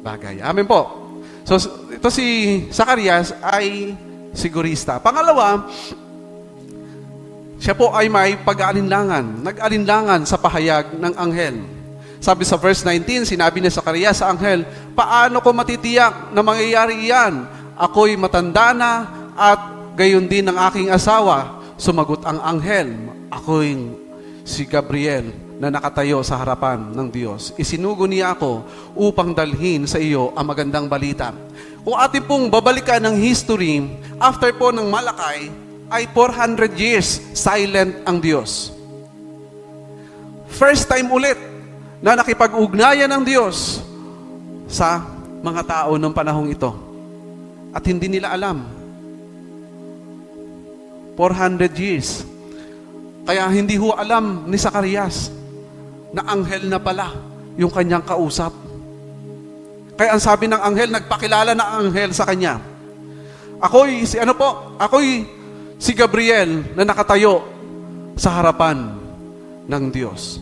bagay. Amen po. So, ito si Zacarias ay sigurista. Pangalawa, siya po ay may pag-aalinlangan. Nag-alinlangan sa pahayag ng anghel. Sabi sa verse 19, sinabi ni Zacarias sa anghel, paano ko matitiyak na mangyayari iyan? Ako'y matanda na at gayon din ang aking asawa. Sumagot ang anghel, ako'y si Gabriel na nakatayo sa harapan ng Diyos. Isinugo niya ako upang dalhin sa iyo ang magandang balita. Kung atin pong babalikan ng history, after po ng Malakay, ay 400 years silent ang Diyos. First time ulit na nakipag-ugnayan ng Diyos sa mga tao ng panahong ito. At hindi nila alam. 400 years. Kaya hindi ho alam ni Zacarias na anghel na pala yung kanyang kausap. Kaya ang sabi ng anghel, nagpakilala na ang anghel sa kanya. Ako'y si Gabriel na nakatayo sa harapan ng Diyos.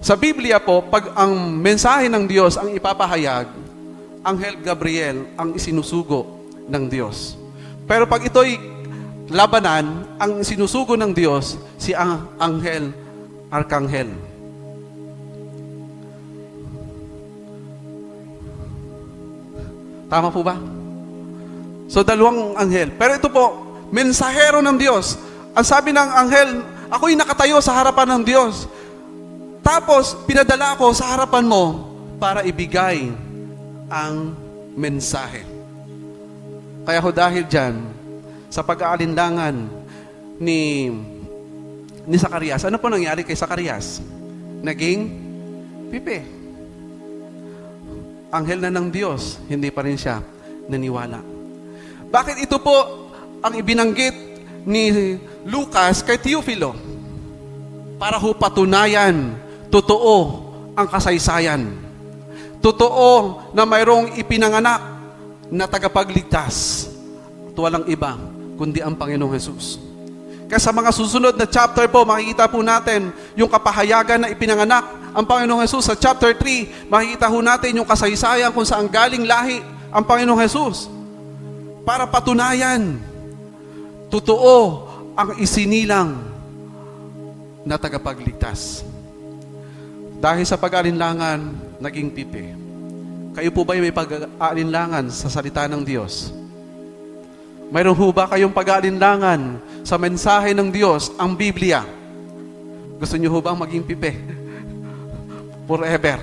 Sa Biblia po, pag ang mensahe ng Diyos ang ipapahayag, Anghel Gabriel ang isinusugo ng Diyos. Pero pag ito'y labanan, ang sinusugo ng Diyos, si Anghel Arkanghel. Tama po ba? So, dalawang anghel. Pero ito po, mensahero ng Diyos. Ang sabi ng anghel, ako'y nakatayo sa harapan ng Diyos. Tapos, pinadala ako sa harapan mo para ibigay ang mensahe. Kaya ho dahil dyan, sa pag-aalinlangan ni Zacarias, ano po nangyari kay Zacarias? Naging pipi. Anghel na ng Diyos, hindi pa rin siya naniwala. Bakit ito po ang ibinanggit ni Lucas kay Teofilo? Para ho patunayan, totoo ang kasaysayan. Totoo na mayroong ipinanganak na tagapagligtas at walang iba kundi ang Panginoong Hesus. Kaya sa mga susunod na chapter po, makikita po natin yung kapahayagan na ipinanganak ang Panginoong Hesus. Sa chapter 3, makikita po natin yung kasaysayan kung saan galing lahi ang Panginoong Hesus. Para patunayan, totoo ang isinilang na tagapagligtas. Dahil sa pag-alinlangan, naging pipi. Kayo po ba may pag-aalinlangan sa salita ng Diyos? Mayroon ho ba kayong pag-aalinlangan sa mensahe ng Diyos, ang Biblia? Gusto niyo ho bang maging pipi? forever.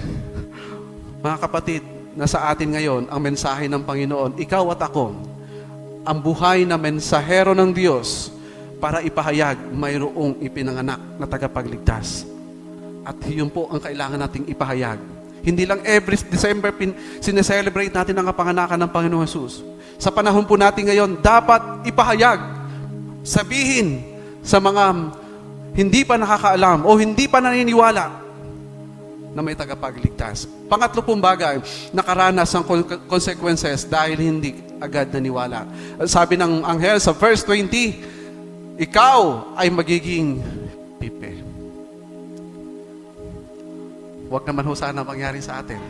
Mga kapatid, nasa atin ngayon ang mensahe ng Panginoon, ikaw at ako, ang buhay na mensahero ng Diyos para ipahayag mayroong ipinanganak na tagapagligtas. At yun po ang kailangan nating ipahayag. Hindi lang every December sineselebrate natin ang kapanganakan ng Panginoong Jesus. Sa panahon po natin ngayon, dapat ipahayag, sabihin sa mga hindi pa nakakaalam o hindi pa naniniwala na may tagapagligtas. Pangatlo pong bagay, nakaranas ng consequences dahil hindi agad naniwala. Sabi ng anghel sa verse 20, ikaw ay magiging pipe. Huwag naman ho sana mangyari sa atin.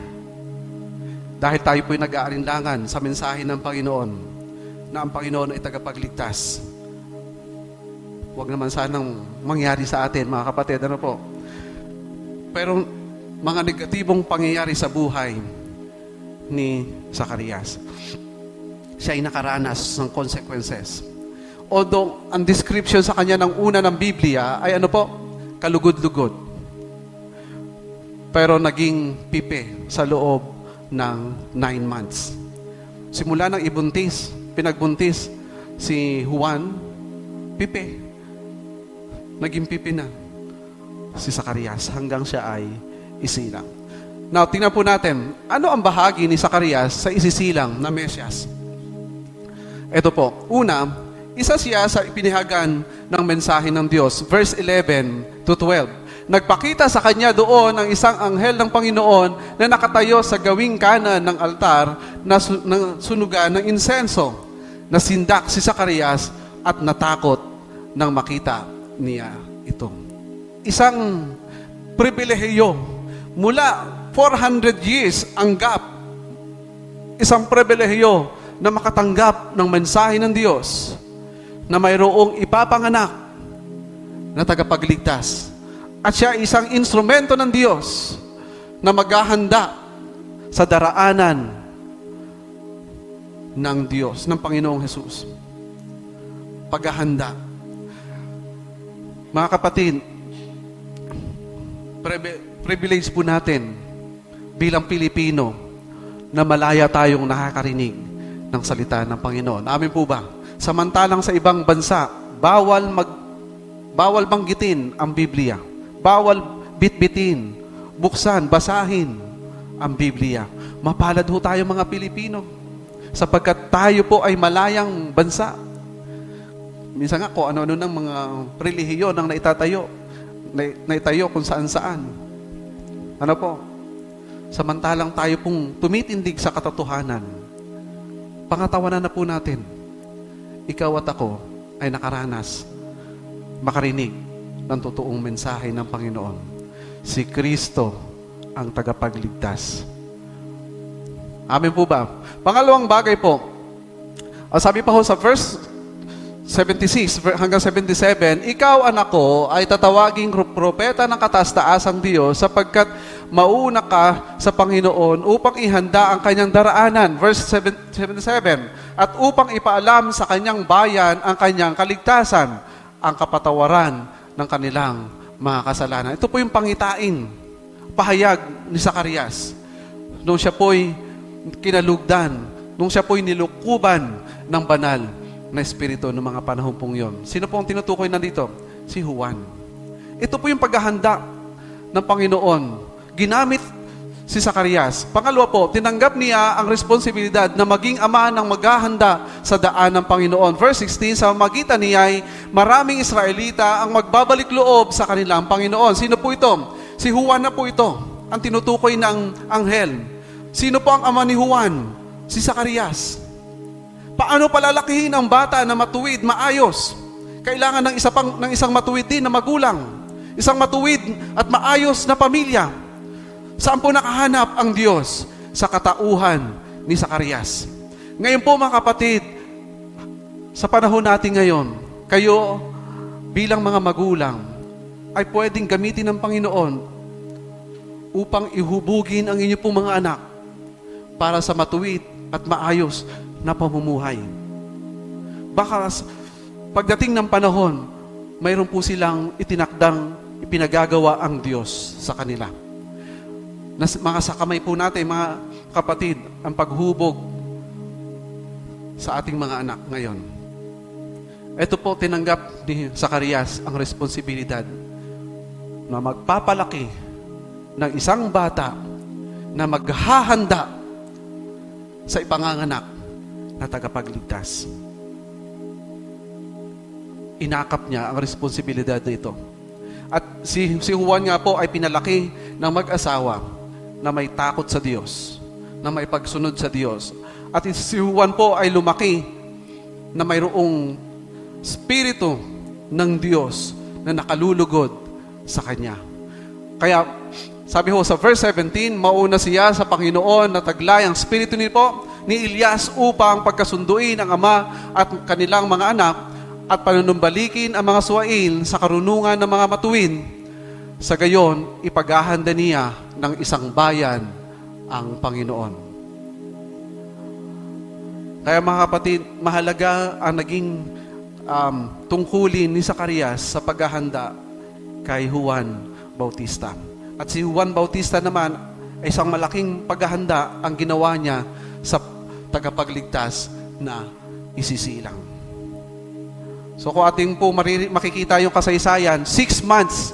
Dahil tayo po'y nag-aalinlangan sa mensahe ng Panginoon na ang Panginoon ay tagapagligtas. Huwag naman sanang mangyari sa atin, mga kapatid. Ano po? Pero mga negatibong pangyayari sa buhay ni Zacarias. Siya ay nakaranas ng consequences. Although, ang description sa kanya ng una ng Biblia ay ano po? Kalugod-lugod. Pero naging pipe sa loob ng 9 months. Simula ng pinagbuntis si Juan, pipe. Naging pipe na si Zacarias hanggang siya ay isilang. Now, tingnan po natin, ano ang bahagi ni Zacarias sa isisilang na Mesyas? Ito po, una, isa siya sa ipinihagan ng mensahe ng Diyos, verse 11 to 12. Nagpakita sa kanya doon ang isang anghel ng Panginoon na nakatayo sa gawing kanan ng altar na sunugan ng insenso. Nasindak si Zacarias at natakot nang makita niya ito. Isang pribilehiyo mula 400 years ang gap. Isang pribilehiyo na makatanggap ng mensahe ng Diyos na mayroong ipapanganak na tagapagligtas. At siya isang instrumento ng Diyos na maghahanda sa daraanan ng Diyos, ng Panginoong Jesus. Paghahanda. Mga kapatid, privilege po natin bilang Pilipino na malaya tayong nakakarinig ng salita ng Panginoon. Amin po ba? Samantalang sa ibang bansa, bawal banggitin ang Biblia. Bawal bitbitin, buksan, basahin ang Biblia. Mapalad ho tayo mga Pilipino sapagkat tayo po ay malayang bansa. Minsan nga kung ano-ano ng mga relihiyon ang naitayo kung saan-saan. Ano po? Samantalang tayo pong tumitindig sa katotohanan. Pangatawanan na po natin, ikaw at ako ay nakaranas, makarinig ng totoong mensahe ng Panginoon. Si Kristo ang tagapagligtas. Amen po ba? Pangalawang bagay po, sabi pa ho sa verse 76 hanggang 77, ikaw anak ko ay tatawaging propeta ng kataas-taasang Diyos sapagkat mauna ka sa Panginoon upang ihanda ang kanyang daraanan. Verse 77, at upang ipaalam sa kanyang bayan ang kanyang kaligtasan, ang kapatawaran ng kanilang mga kasalanan. Ito po yung pangitain, pahayag ni Zacarias. Nung siya po'y kinalugdan, nung siya po'y nilukuban ng banal na espiritu ng mga panahon pong yon. Sino po ang tinutukoy nandito? Si Juan. Ito po yung paghahanda ng Panginoon. Ginamit si Zacarias. Pangalawa po, tinanggap niya ang responsibilidad na maging ama ng maghahanda sa daan ng Panginoon. Verse 16, sa magitan niya ay maraming Israelita ang magbabalik loob sa kanilang Panginoon. Sino po ito? Si Juan na po ito, ang tinutukoy ng anghel. Sino po ang ama ni Juan? Si Zacarias. Paano palalakihin ang bata na matuwid, maayos? Kailangan ng isang matuwid din na magulang. Isang matuwid at maayos na pamilya. Saan po nakahanap ang Diyos? Sa katauhan ni Zacarias. Ngayon po mga kapatid, sa panahon natin ngayon, kayo bilang mga magulang ay pwedeng gamitin ng Panginoon upang ihubugin ang inyo pong mga anak para sa matuwid at maayos na pamumuhay. Baka pagdating ng panahon, mayroon po silang itinakdang ipinagagawa ang Diyos sa kanila. mga sa kamay po natin, mga kapatid, ang paghubog sa ating mga anak ngayon. Ito po, tinanggap ni Zacarias ang responsibilidad na magpapalaki ng isang bata na maghahanda sa ipanganganak na tagapagligtas. Inakap niya ang responsibilidad nito. At si Juan nga po ay pinalaki ng mag-asawa na may takot sa Diyos, na may pagsunod sa Diyos. At si Juan po ay lumaki na mayroong Espiritu ng Diyos na nakalulugod sa kanya. Kaya, sabi ho sa verse 17, mauna siya sa Panginoon na taglay ang Espiritu ni Elias upang pagkasunduin ang ama at kanilang mga anak at panunumbalikin ang mga suwain sa karunungan ng mga matuwin. Sa gayon, ipaghahanda niya ng isang bayan ang Panginoon. Kaya mga kapatid, mahalaga ang naging tungkulin ni Zacarias sa paghahanda kay Juan Bautista. At si Juan Bautista naman ay isang malaking paghahanda ang ginawa niya sa tagapagligtas na isisilang. So kung ating po makikita yung kasaysayan, 6 months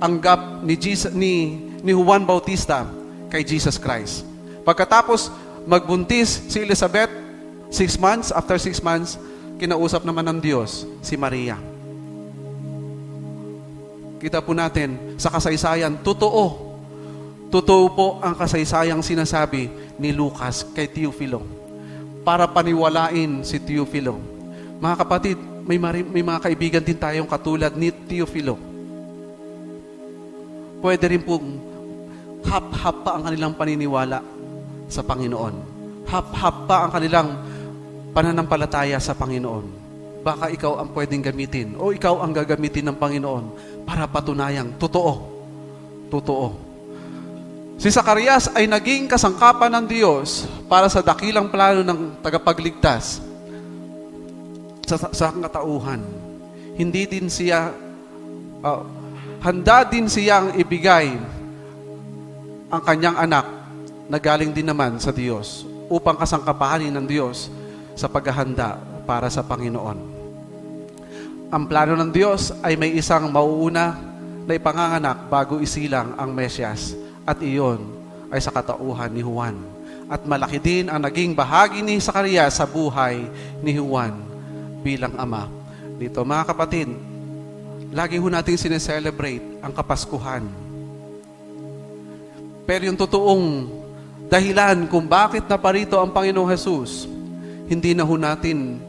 ang gap ni Juan Bautista kay Jesus Christ. Pagkatapos magbuntis si Elizabeth, 6 months, after 6 months, kinausap naman ng Diyos si Maria. Kita po natin sa kasaysayan, totoo po ang kasaysayang sinasabi ni Lucas kay Teofilo para paniwalain si Teofilo. Mga kapatid, may mga kaibigan din tayong katulad ni Teofilo. Pwede rin pong hap-hap pa ang kanilang paniniwala sa Panginoon. Hap-hap pa ang kanilang pananampalataya sa Panginoon. Baka ikaw ang pwedeng gamitin o ikaw ang gagamitin ng Panginoon para patunayang totoo. Si Zacarias ay naging kasangkapan ng Diyos para sa dakilang plano ng tagapagligtas sa katauhan. Hindi din siya, handa din siyang ibigay ang kanyang anak na galing din naman sa Diyos upang kasangkapahanin ng Diyos sa paghahanda para sa Panginoon. Ang plano ng Diyos ay may isang mauuna na ipanganganak bago isilang ang Mesyas at iyon ay sa katauhan ni Juan. At malaki din ang naging bahagi ni Zacarias sa buhay ni Juan bilang ama. Dito mga kapatid, lagi ho natin sineselebrate ang Kapaskuhan. Pero yung totoong dahilan kung bakit naparito ang Panginoong Jesus, hindi na ho natin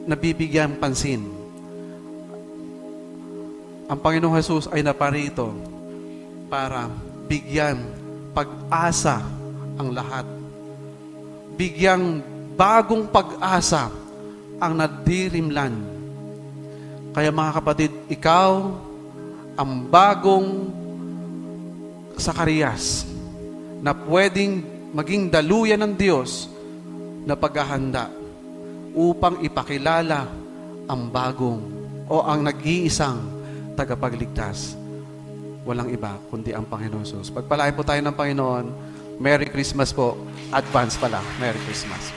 nabibigyan pansin. Ang Panginoong Jesus ay naparito para bigyan pag-asa ang lahat. Bigyang bagong pag-asa ang nadirimlan. Kaya mga kapatid, ikaw ang bagong Zacarias na pwedeng maging daluyan ng Diyos na paghahanda upang ipakilala ang bagong o ang nag-iisang tagapagligtas. Walang iba kundi ang Panginoon Jesus. Pagpalain po tayo ng Panginoon. Merry Christmas po. Advance pala. Merry Christmas.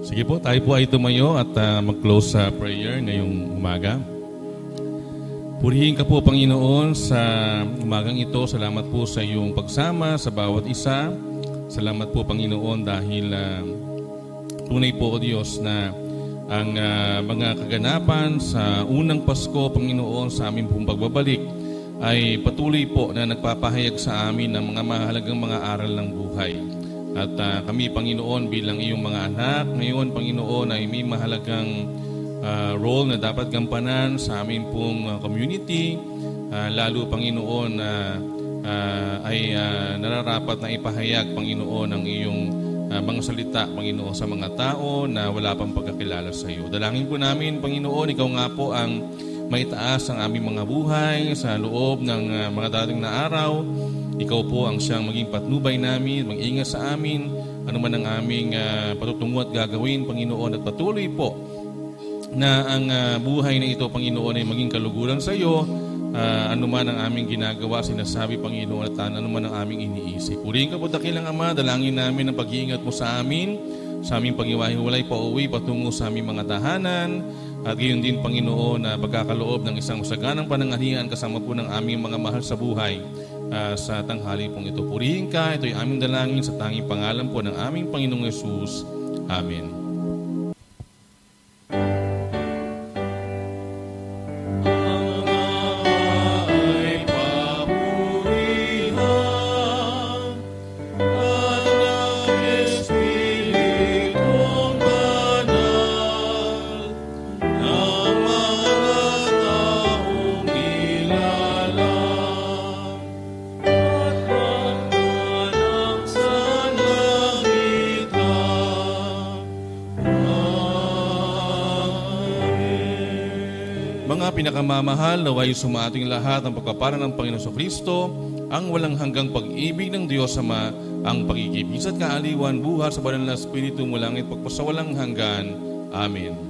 Sige po, tayo po ay tumayo at mag-close sa prayer ngayong umaga. Purihin ka po, Panginoon, sa umagang ito. Salamat po sa iyong pagsama sa bawat isa. Salamat po, Panginoon, dahil tunay po, O Diyos, na ang mga kaganapan sa unang Pasko, Panginoon, sa aming pong pagbabalik ay patuloy po na nagpapahayag sa amin ng mga mahalagang mga aral ng buhay. At kami, Panginoon, bilang iyong mga anak, ngayon, Panginoon, ay may mahalagang role na dapat gampanan sa aming pong community. Lalo, Panginoon, ay nararapat na ipahayag, Panginoon, ang iyong mga salita, Panginoon, sa mga tao na wala pang pagkakilala sa iyo. Dalangin po namin, Panginoon, ikaw nga po ang maitaas ang aming mga buhay sa loob ng mga dating na araw. Ikaw po ang siyang maging patnubay namin, mag-ingat sa amin, ano man ang aming patutungo at gagawin, Panginoon, at patuloy po na ang buhay na ito, Panginoon, ay maging kaluguran sa iyo. Anuman ang aming ginagawa, sinasabi, Panginoon, at anuman ang aming iniisip. Purihin ka po, dakilang Ama, dalangin namin ang pag-iingat mo sa amin, sa aming pag-iwahiwalay pauwi patungo sa aming mga tahanan, at gayon din, Panginoon, na pagkakaloob ng isang usaganang pananghalian kasama po ng aming mga mahal sa buhay sa tanghali pong ito. Purihin ka, ito'y aming dalangin sa tanging pangalan po ng aming Panginoong Yesus. Amen. Pinakamamahal, naway sumating lahat ang pagpapala ng Panginoon Kristo, ang walang hanggang pag-ibig ng Diyos Ama, ang pagkikibis at kaaliwan, buhat sa banal na Espiritu mula ngayon pagpasawalang hanggan. Amen.